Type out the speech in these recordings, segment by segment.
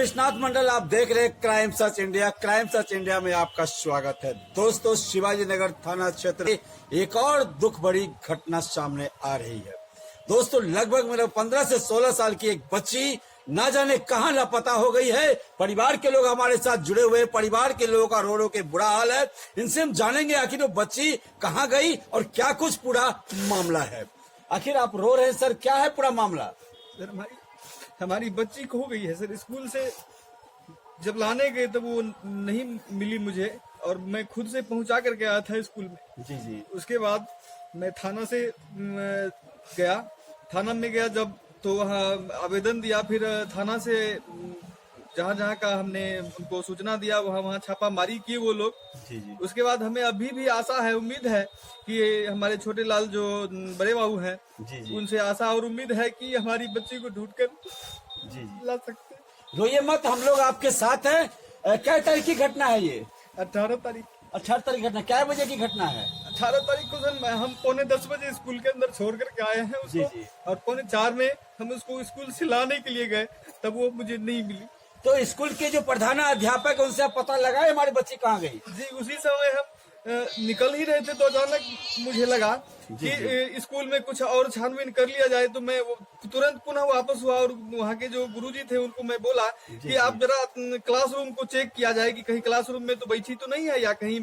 विश्वनाथ मंडल, आप देख रहे हैं crime search India. Crime search India में आपका स्वागत है। दोस्तों, शिवाजी नगर थाना क्षेत्र में एक और दुख भरी घटना सामने आ रही है। दोस्तों, लगभग 15 से 16 साल की एक बच्ची ना जाने कहां लापता हो गई है। परिवार के लोग हमारे साथ जुड़े हुए हैं। परिवार के लोगों का रो रो के बुरा हाल है। इनसे हम जानेंगे आखिर वो बच्ची कहां गई और क्या कुछ पूरा मामला है। आखिर आप रो रहे हैं सर, क्या है पूरा मामला? सर, हमारी बच्ची खो गई है सर। स्कूल से जब लाने गए तो वो नहीं मिली मुझे, और मैं खुद से पहुंचा करके आया था स्कूल में। जी जी। उसके बाद मैं थाना से गया। थाना में गया जब, तो वहाँ आवेदन दिया। फिर थाना से जहाँ जहाँ का हमने उनको सूचना दिया, वहाँ छापामारी की वो लोग। जी जी। उसके बाद हमें अभी भी आशा है, उम्मीद है कि हमारे छोटे लाल जो बड़े बाबू हैं, जी जी। उनसे आशा और उम्मीद है कि हमारी बच्ची को ढूंढकर जी जी। ला सकते हैं। रोइए मत, हम लोग आपके साथ हैं। क्या तारीख की घटना है ये? 18 तारीख। 18 तारीख घटना, क्या बजे की घटना है? 18 तारीख को सर हम 9:45 बजे स्कूल के अंदर छोड़ करके आए हैं उसको। जी जी। और 3:45 में हम उसको स्कूल से लाने के लिए गए, तब वो मुझे नहीं मिली। तो स्कूल के जो प्रधानाध्यापक है उनसे आप पता लगाए हमारी बच्ची कहाँ गई? जी, उसी समय हम निकल ही रहे थे तो अचानक मुझे लगा कि स्कूल में कुछ और छानबीन कर लिया जाए। तो मैं तुरंत पुनः वापस हुआ और वहाँ के जो गुरुजी थे उनको मैं बोला कि आप जरा क्लासरूम को चेक किया जाए कि कहीं क्लासरूम में तो बैठी तो नहीं है, या कहीं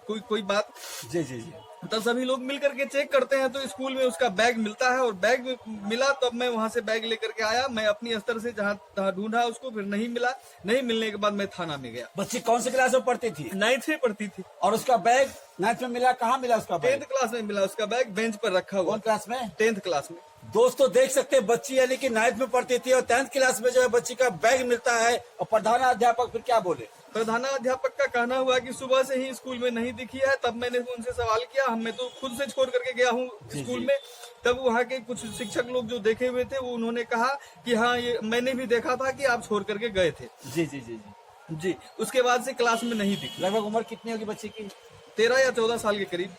कोई बात। जी जी जी। तो सभी लोग मिल करके चेक करते हैं, तो स्कूल में उसका बैग मिलता है। और बैग मिला तब मैं वहां से बैग लेकर के आया। मैं अपनी स्तर से जहाँ ढूंढा उसको, फिर नहीं मिला। नहीं मिलने के बाद मैं थाना में गया। बच्ची कौन सी क्लास में पढ़ती थी? 9th में पढ़ती थी। और उसका बैग 9th में मिला? कहाँ मिला उसका बैग? 10th क्लास में मिला उसका बैग, बेंच पर रखा हुआ। कौन क्लास में? 10th क्लास में। दोस्तों देख सकते हैं, बच्ची यानी कि 9th में पढ़ती थी और 10th क्लास में जो है बच्ची का बैग मिलता है। और प्रधानाध्यापक फिर क्या बोले? प्रधानाध्यापक का कहना हुआ कि सुबह से ही स्कूल में नहीं दिखी है। तब मैंने उनसे सवाल किया, मैं तो खुद से छोड़ करके गया हूँ स्कूल में। तब वहाँ के कुछ शिक्षक लोग जो देखे हुए थे, वो उन्होंने कहा कि हाँ, ये मैंने भी देखा था कि आप छोड़ करके गए थे। जी जी जी जी जी। उसके बाद से क्लास में नहीं दिखी। लगभग उम्र कितनी होगी बच्ची की? 13 या 14 साल के करीब।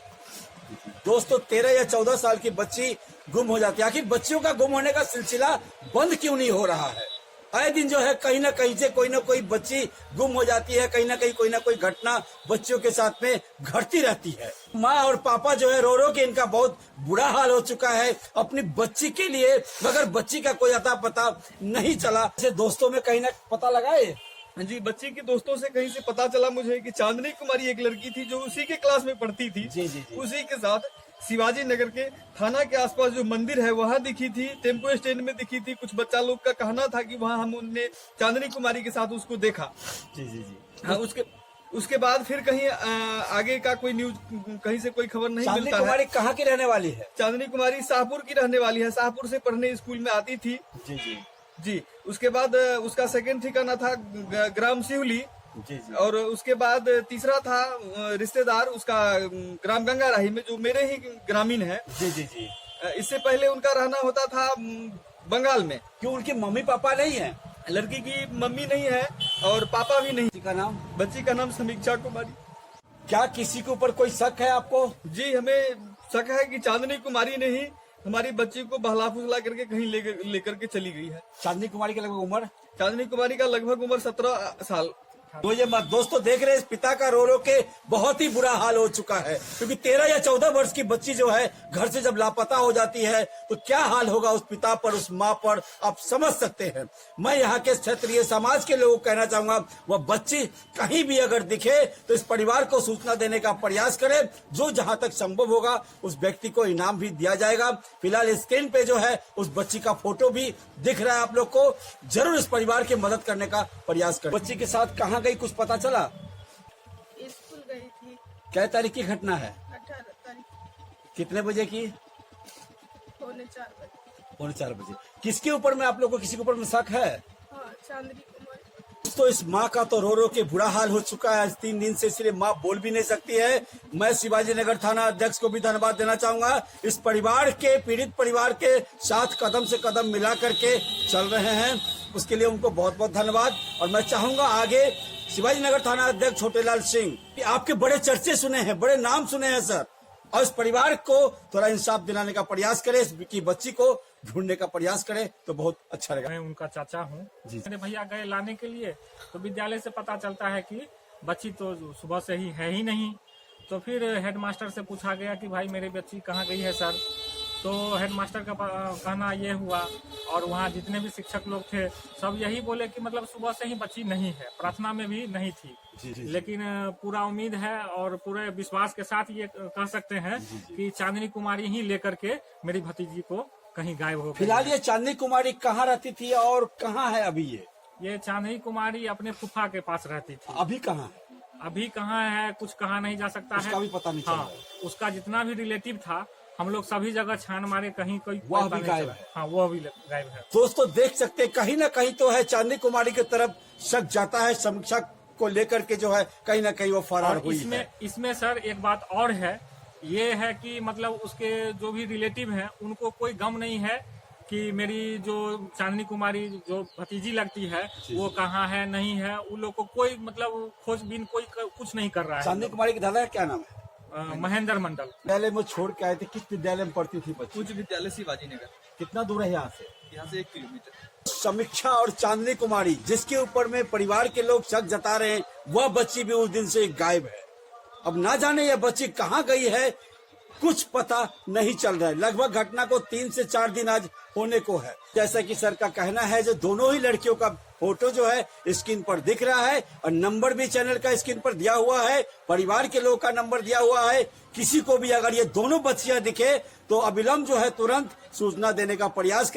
दोस्तों, 13 या 14 साल की बच्ची गुम हो जाती है। आखिर बच्चियों का गुम होने का सिलसिला बंद क्यों नहीं हो रहा है? आए दिन जो है कहीं ना कहीं से कोई ना कोई बच्ची गुम हो जाती है। कहीं ना कहीं कोई ना कोई घटना बच्चियों के साथ में घटती रहती है। माँ और पापा जो है रो रो के इनका बहुत बुरा हाल हो चुका है अपनी बच्ची के लिए, मगर बच्ची का कोई अता पता नहीं चला। ऐसे दोस्तों में कहीं ना पता लगाए? जी, बच्ची के दोस्तों से कहीं से पता चला मुझे कि चांदनी कुमारी एक लड़की थी जो उसी के क्लास में पढ़ती थी। जी जी जी। उसी के साथ शिवाजी नगर के थाना के आसपास जो मंदिर है वहाँ दिखी थी, टेम्पो स्टैंड में दिखी थी। कुछ बच्चा लोग का कहना था कि वहाँ हमने चांदनी कुमारी के साथ उसको देखा। जी जी जी। हाँ, उसके बाद फिर कहीं आगे का कोई न्यूज, कहीं से कोई खबर नहीं चांदनी मिलता कुमारी है। कहाँ की रहने वाली है? चांदनी कुमारी शाहपुर की रहने वाली है। शाहपुर से पढ़ने स्कूल में आती थी। जी जी जी। उसके बाद उसका सेकंड ठिकाना था ग्राम सिवली। जी जी। और उसके बाद तीसरा था रिश्तेदार उसका ग्राम गंगाराही में, जो मेरे ही ग्रामीण है। जी जी जी। इससे पहले उनका रहना होता था बंगाल में। क्यों, उनके मम्मी पापा नहीं है? लड़की की मम्मी नहीं है और पापा भी नहीं। बच्ची का नाम? बच्ची का नाम समीक्षा कुमारी। क्या किसी के ऊपर कोई शक है आपको? जी, हमें शक है कि चांदनी कुमारी ने ही हमारी बच्ची को बहला फुसला करके कहीं लेकर के चली गई है। चांदनी कुमारी की लगभग उम्र? चांदनी कुमारी का लगभग उम्र 17 साल। तो ये मत दोस्तों देख रहे हैं, इस पिता का रो रो के बहुत ही बुरा हाल हो चुका है। क्योंकि 13 या 14 वर्ष की बच्ची जो है घर से जब लापता हो जाती है तो क्या हाल होगा उस पिता पर, उस माँ पर, आप समझ सकते हैं। मैं यहाँ के क्षेत्रीय समाज के लोगों को कहना चाहूंगा, वह बच्ची कहीं भी अगर दिखे तो इस परिवार को सूचना देने का प्रयास करें। जो जहां तक संभव होगा उस व्यक्ति को इनाम भी दिया जाएगा। फिलहाल स्क्रीन पे जो है उस बच्ची का फोटो भी दिख रहा है आप लोग को। जरूर इस परिवार की मदद करने का प्रयास करें। बच्ची के साथ कहाँ गई, कुछ पता चला? स्कूल गई थी। क्या तारीख की घटना है? 18 तारीख, कितने बजे की? 3:45 बजे। 3:45 बजे। किसके ऊपर में आप लोग को, किसी के ऊपर में शक है? हाँ, चांदनी कुमारी। तो इस माँ का तो रो रो के बुरा हाल हो चुका है आज 3 दिन से, इसलिए माँ बोल भी नहीं सकती है। मैं शिवाजी नगर थाना अध्यक्ष को भी धन्यवाद देना चाहूंगा। इस परिवार के, पीड़ित परिवार के साथ कदम से कदम मिला करके चल रहे हैं, उसके लिए उनको बहुत बहुत धन्यवाद। और मैं चाहूंगा आगे शिवाजी नगर थाना अध्यक्ष छोटेलाल सिंह, आपके बड़े चर्चे सुने हैं, बड़े नाम सुने हैं सर, और इस परिवार को थोड़ा इंसाफ दिलाने का प्रयास करे, इसकी बच्ची को ढूंढने का प्रयास करे तो बहुत अच्छा रहेगा। मैं उनका चाचा हूँ। जी। मेरे भैया गए लाने के लिए, तो विद्यालय से पता चलता है कि बच्ची तो सुबह से ही है ही नहीं। तो फिर हेडमास्टर से पूछा गया कि भाई मेरी बच्ची कहाँ गई है सर। तो हेडमास्टर का कहना ये हुआ, और वहाँ जितने भी शिक्षक लोग थे सब यही बोले कि मतलब सुबह से ही बच्ची नहीं है, प्रार्थना में भी नहीं थी। जी। लेकिन पूरा उम्मीद है और पूरे विश्वास के साथ ये कह सकते हैं कि चांदनी कुमारी ही लेकर के मेरी भतीजी को कहीं गायब हो गई। फिलहाल ये चांदनी कुमारी कहाँ रहती थी और कहाँ है अभी? ये चांदनी कुमारी अपने फूफा के पास रहती थी। अभी कहाँ है? अभी कहाँ है कुछ कहा नहीं जा सकता उसका है। भी पता नहीं चल रहा हाँ, है। उसका जितना भी रिलेटिव था हम लोग सभी जगह छान मारे, कहीं कोई वह पता भी नहीं गायब चला। है। हाँ, वो भी गायब है। दोस्तों देख सकते हैं कहीं ना कहीं तो है चांदनी कुमारी की तरफ शक जाता है, समीक्षा को लेकर के जो है कहीं ना कहीं वो फरार और हुई है। इसमें सर एक बात और है, ये है कि मतलब उसके जो भी रिलेटिव हैं उनको कोई गम नहीं है कि मेरी जो चांदनी कुमारी जो भतीजी लगती है वो कहाँ है नहीं है। उन लोग को कोई मतलब खोजबीन कोई कुछ नहीं कर रहा है। चांदनी कुमारी के दादा का क्या नाम है? महेंद्र मंडल। विद्यालय में छोड़ के आए थे, किस विद्यालय में पढ़ती थी बच्ची? उच्च विद्यालय शिवाजी नगर, कितना दूर है यहाँ से? यहाँ से 1 किलोमीटर। समीक्षा और चांदनी कुमारी जिसके ऊपर में परिवार के लोग शक जता रहे हैं, वह बच्ची भी उस दिन से गायब है। अब ना जाने यह बच्ची कहाँ गई है, कुछ पता नहीं चल रहा है। लगभग घटना को 3 से 4 दिन आज होने को है। जैसा कि सर का कहना है, जो दोनों ही लड़कियों का फोटो जो है स्क्रीन पर दिख रहा है और नंबर भी चैनल का स्क्रीन पर दिया हुआ है, परिवार के लोगों का नंबर दिया हुआ है। किसी को भी अगर ये दोनों बच्चियां दिखे तो अविलंब जो है तुरंत सूचना देने का प्रयास